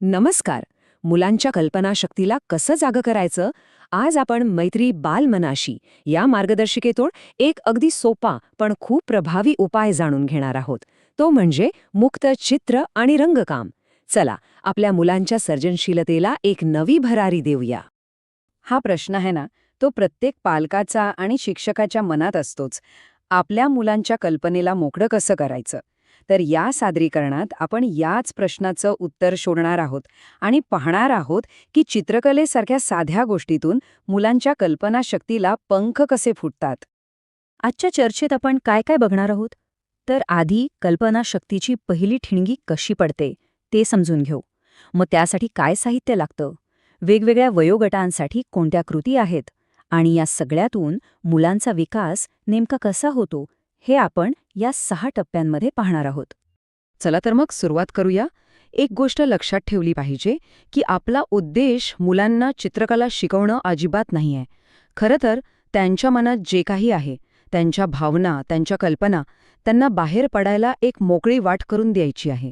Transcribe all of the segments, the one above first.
नमस्कार. मुलांच्या कल्पनाशक्तीला कसं जागं करायचं? आज आपण मैत्री बालमनाशी या मार्गदर्शिकेतून एक अगदी सोपा पण खूप प्रभावी उपाय जाणून घेणार आहोत. तो म्हणजे मुक्त चित्र आणि रंगकाम. चला, आपल्या मुलांच्या सर्जनशीलतेला एक नवी भरारी देऊया. हा प्रश्न आहे ना, तो प्रत्येक पालकाचा आणि शिक्षकाच्या मनात असतोच. आपल्या मुलांच्या कल्पनेला मोकळं कसं करायचं? तर या सादरीकरणात आपण याच प्रश्नाचं उत्तर शोधणार आहोत आणि पाहणार आहोत की चित्रकलेसारख्या साध्या गोष्टीतून मुलांच्या कल्पनाशक्तीला पंख कसे फुटतात. आजच्या चर्चेत आपण काय काय बघणार आहोत? तर आधी कल्पनाशक्तीची पहिली ठिणगी कशी पडते ते समजून घेऊ. मग त्यासाठी काय साहित्य लागतं, वेगवेगळ्या वयोगटांसाठी कोणत्या कृती आहेत, आणि या सगळ्यातून मुलांचा विकास नेमका कसा होतो हे आपण या 6 टप्प्यांमध्ये पाहणार आहोत. चला तर मग सुरुवात करूया. एक गोष्ट लक्षात ठेवली पाहिजे की आपला उद्देश मुलांना चित्रकला शिकवणं अजिबात नाहीये. खरं तर त्यांच्या मनात जे काही आहे, त्यांच्या भावना, त्यांच्या कल्पना, त्यांना बाहेर पडायला एक मोकळी वाट करून द्यायची आहे.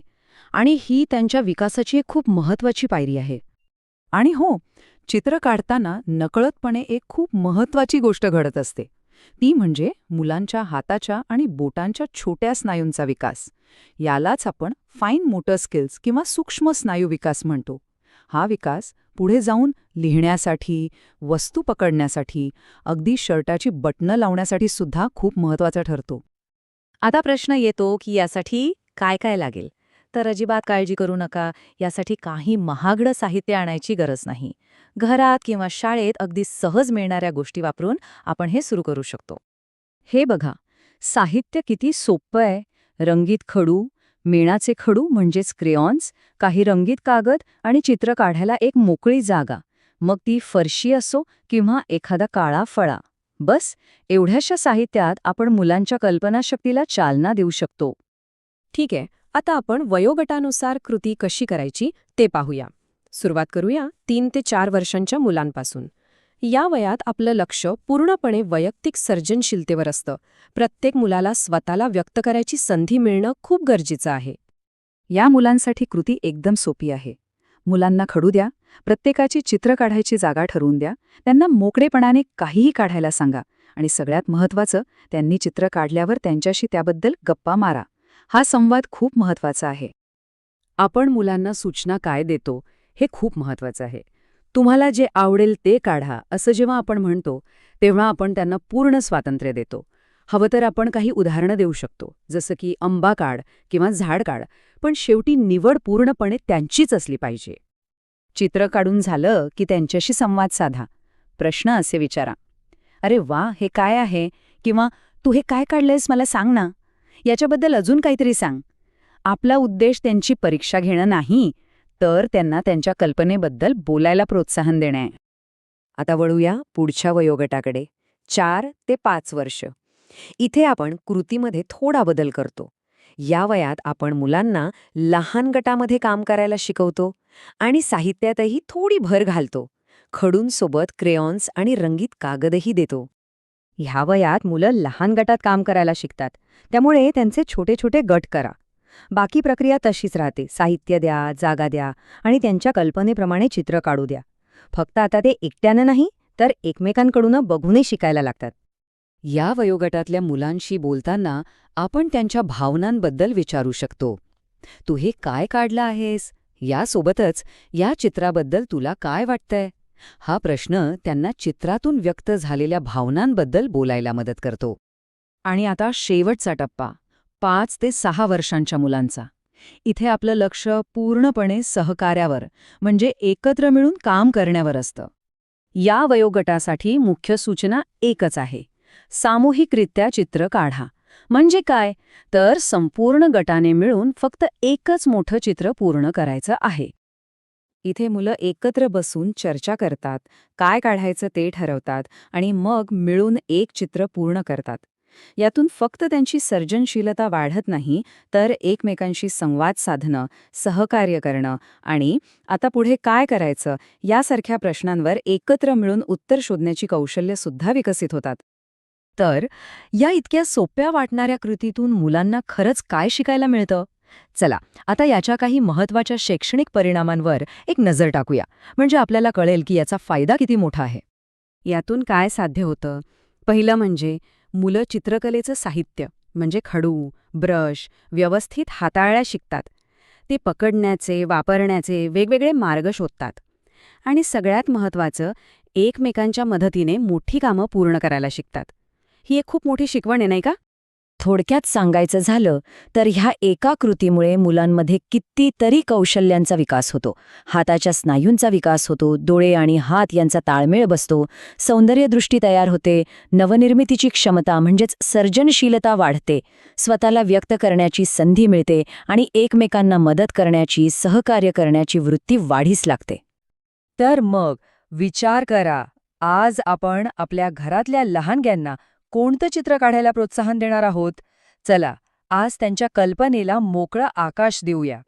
आणि ही त्यांच्या विकासाची एक खूप महत्वाची पायरी आहे. आणि हो, चित्र काढताना नकळतपणे एक खूप महत्वाची गोष्ट घडत असते. ती म्हणजे मुलांच्या हाताच्या आणि बोटांच्या छोट्या स्नायूंचा विकास. यालाच आपण फाईन मोटर स्किल्स किंवा सूक्ष्म स्नायू विकास म्हणतो. हा विकास पुढे जाऊन लिहिण्यासाठी, वस्तू पकडण्यासाठी, अगदी शर्टाची बटणं लावण्यासाठी सुद्धा खूप महत्वाचा ठरतो. आता प्रश्न येतो की यासाठी काय काय लागेल. तर अजिबात काळजी करू नका, यासाठी काही महागडं साहित्य आणायची गरज नाही. घरात किंवा शाळेत अगदी सहज मिळणाऱ्या गोष्टी वापरून आपण हे सुरू करू शकतो. हे बघा, साहित्य किती सोपं आहे. रंगीत खडू, मेणाचे खडू म्हणजेच क्रेयॉन्स, काही रंगीत कागद आणि चित्र काढायला एक मोकळी जागा, मग ती फरशी असो किंवा एखादा काळा फळा. बस एवढ्याशा साहित्यात आपण मुलांच्या कल्पनाशक्तीला चालना देऊ शकतो. ठीक आहे, आता आपण वयोगटानुसार कृती कशी करायची ते पाहूया. सुरुवात करूया 3 ते 4 वर्षांच्या मुलांपासून. या वयात आपलं लक्ष पूर्णपणे वैयक्तिक सर्जनशीलतेवर असतं. प्रत्येक मुलाला स्वतःला व्यक्त करायची संधी मिळणं खूप गरजेचं आहे. या मुलांसाठी कृती एकदम सोपी आहे. मुलांना खडू द्या, प्रत्येकाची चित्र काढायची जागा ठरवून द्या, त्यांना मोकळेपणाने काहीही काढायला सांगा आणि सगळ्यात महत्त्वाचं, त्यांनी चित्र काढल्यावर त्यांच्याशी त्याबद्दल गप्पा मारा. हा संवाद खूप महत्त्वाचा आहे. आपण मुलांना सूचना काय देतो हे खूप महत्त्वाचं आहे. तुम्हाला जे आवडेल ते काढा असं जेव्हा आपण म्हणतो तेव्हा आपण त्यांना पूर्ण स्वातंत्र्य देतो. हवं तर आपण काही उदाहरणं देऊ शकतो, जसं की आंबा काढ किंवा झाड काढ, पण शेवटी निवड पूर्णपणे त्यांचीच असली पाहिजे. चित्र काढून झालं की त्यांच्याशी संवाद साधा. प्रश्न असे विचारा, अरे वा, हे काय आहे? किंवा तू हे काय काढलंयस, मला सांग ना. याच्याबद्दल अजून काहीतरी सांग. आपला उद्देश त्यांची परीक्षा घेणं नाही, तर त्यांना त्यांच्या कल्पनेबद्दल बोलायला प्रोत्साहन देणे आहे. आता वळूया पुढच्या वयोगटाकडे, 4 ते 5 वर्ष. इथे आपण कृतीमध्ये थोडा बदल करतो. या वयात आपण मुलांना लहान गटामध्ये काम करायला शिकवतो आणि साहित्यातही थोडी भर घालतो. खडूंसोबत क्रेयॉन्स आणि रंगीत कागदही देतो. ह्या वयात मुलं लहान गटात काम करायला शिकतात, त्यामुळे त्यांचे छोटे छोटे गट करा. बाकी प्रक्रिया तशीच राहते. साहित्य द्या, जागा द्या आणि त्यांच्या कल्पनेप्रमाणे चित्र काढू द्या. फक्त आता ते एकट्यानं नाही, तर एकमेकांकडून बघूनही शिकायला लागतात. या वयोगटातल्या मुलांशी बोलताना आपण त्यांच्या भावनांबद्दल विचारू शकतो. तू हे काय काढलं आहेस? यासोबतच या चित्राबद्दल तुला काय वाटतंय? हा प्रश्न त्यांना चित्रातून व्यक्त झालेल्या भावनांबद्दल बोलायला मदत करतो. आणि आता शेवटचा टप्पा, 5 ते 6 वर्षांच्या मुलांचा. इथे आपलं लक्ष पूर्णपणे सहकार्यावर, म्हणजे एकत्र मिळून काम करण्यावर असतं. या वयोगटासाठी मुख्य सूचना एकच आहे: सामूहिकरित्या चित्र काढा. म्हणजे काय? तर संपूर्ण गटाने मिळून फक्त एकच मोठं चित्र पूर्ण करायचं आहे. इथे मुलं एकत्र बसून चर्चा करतात, काय काढायचं ते ठरवतात आणि मग मिळून एक चित्र पूर्ण करतात. यातून फक्त त्यांची सर्जनशीलता वाढत नाही, तर एकमेकांशी संवाद साधणं, सहकार्य करणं आणि आता पुढे काय करायचं यासारख्या प्रश्नांवर एकत्र मिळून उत्तर शोधण्याची कौशल्यसुद्धा विकसित होतात. तर या इतक्या सोप्या वाटणाऱ्या कृतीतून मुलांना खरंच काय शिकायला मिळतं? चला आता याच्या काही महत्त्वाच्या शैक्षणिक परिणामांवर एक नजर टाकूया, म्हणजे आपल्याला कळेल की याचा फायदा किती मोठा आहे. यातून काय साध्य होतं? पहिलं म्हणजे मुलं चित्रकलेचं साहित्य म्हणजे खडू, ब्रश व्यवस्थित हाताळल्या शिकतात. ते पकडण्याचे, वापरण्याचे वेगवेगळे मार्ग शोधतात. आणि सगळ्यात महत्त्वाचं, एकमेकांच्या मदतीने मोठी कामं पूर्ण करायला शिकतात. ही एक खूप मोठी शिकवण आहे, नाही का? थोडक्यात सांगायचं झालं तर ह्या एका कृतीमुळे मुलांमध्ये कितीतरी कौशल्यांचा विकास होतो. हाताच्या स्नायूंचा विकास होतो, डोळे आणि हात यांचा ताळमेळ बसतो, सौंदर्यदृष्टी तयार होते, नवनिर्मितीची क्षमता म्हणजेच सर्जनशीलता वाढते, स्वतःला व्यक्त करण्याची संधी मिळते आणि एकमेकांना मदत करण्याची, सहकार्य करण्याची वृत्ती वाढीस लागते. तर मग विचार करा, आज आपण आपल्या घरातल्या लहानग्यांना कोणतं चित्र काढायला प्रोत्साहन देणार आहोत? चला, आज त्यांच्या कल्पनेला मोकळं आकाश देऊया.